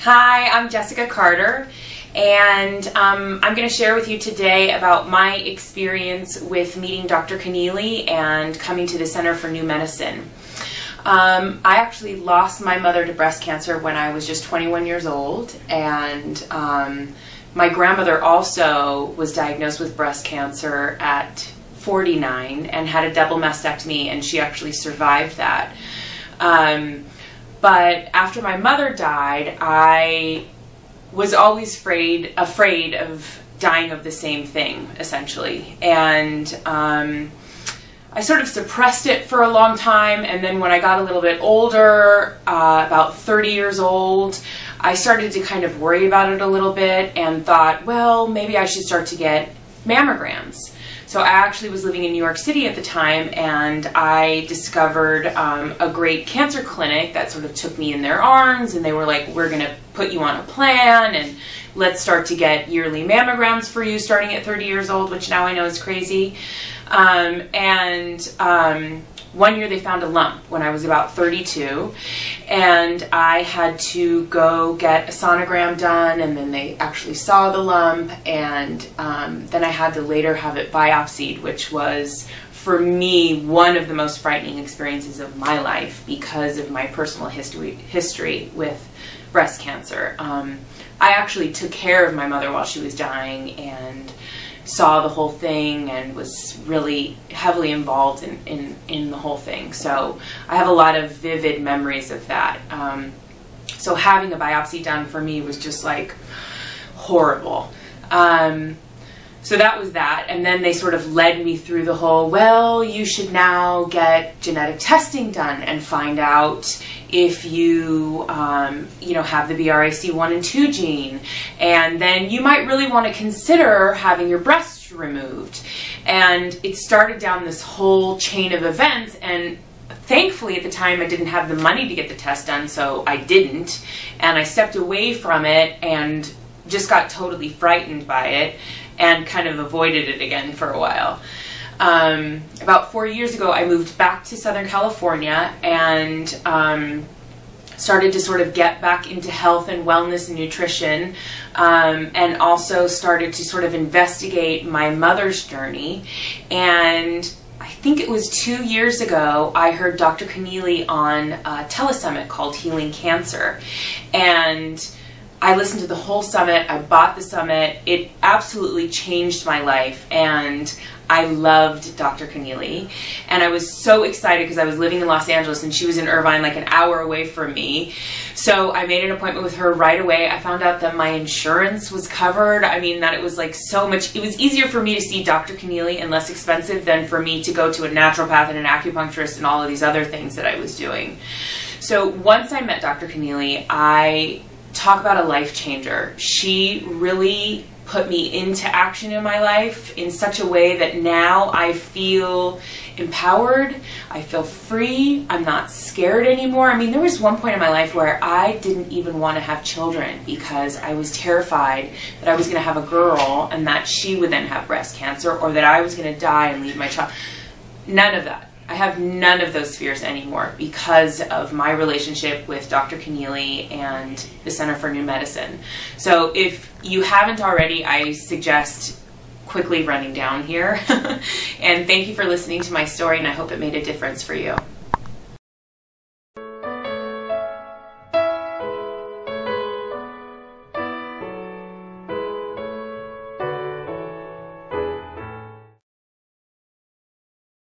Hi, I'm Jessica Carter, and I'm going to share with you today about my experience with meeting Dr. Keneally and coming to the Center for New Medicine. I actually lost my mother to breast cancer when I was just 21 years old, and my grandmother also was diagnosed with breast cancer at 49 and had a double mastectomy, and she actually survived that. But after my mother died, I was always afraid of dying of the same thing, essentially. And I sort of suppressed it for a long time, and then when I got a little bit older, about 30 years old, I started to kind of worry about it a little bit and thought, well, maybe I should start to get mammograms. So I actually was living in New York City at the time, and I discovered a great cancer clinic that sort of took me in their arms, and they were like, we're going to put you on a plan, and let's start to get yearly mammograms for you starting at 30 years old, which now I know is crazy. One year they found a lump when I was about 32, and I had to go get a sonogram done, and then they actually saw the lump, and then I had to later have it biopsied, which was, for me, one of the most frightening experiences of my life because of my personal history with breast cancer. I actually took care of my mother while she was dying and saw the whole thing and was really heavily involved in the whole thing. So I have a lot of vivid memories of that. So having a biopsy done for me was just like horrible. So that was that, and then they sort of led me through the whole, well, you should now get genetic testing done and find out if you, have the BRCA1 and 2 gene, and then you might really want to consider having your breast removed. And it started down this whole chain of events, and thankfully at the time I didn't have the money to get the test done, so I didn't, and I stepped away from it and just got totally frightened by it and kind of avoided it again for a while. About 4 years ago, I moved back to Southern California and started to sort of get back into health and wellness and nutrition, and also started to sort of investigate my mother's journey. And I think it was 2 years ago, I heard Dr. Keneally on a telesummit called Healing Cancer. And I listened to the whole summit, I bought the summit, it absolutely changed my life, and I loved Dr. Keneally. And I was so excited because I was living in Los Angeles and she was in Irvine, like an hour away from me. So I made an appointment with her right away. I found out that my insurance was covered. I mean, that it was like so much, it was easier for me to see Dr. Keneally and less expensive than for me to go to a naturopath and an acupuncturist and all of these other things that I was doing. So once I met Dr. Keneally, talk about a life changer. She really put me into action in my life in such a way that now I feel empowered, I feel free, I'm not scared anymore. I mean, there was one point in my life where I didn't even want to have children because I was terrified that I was going to have a girl and that she would then have breast cancer, or that I was going to die and leave my child. None of that. I have none of those fears anymore because of my relationship with Dr. Keneally and the Center for New Medicine. So if you haven't already, I suggest quickly running down here. And thank you for listening to my story, and I hope it made a difference for you.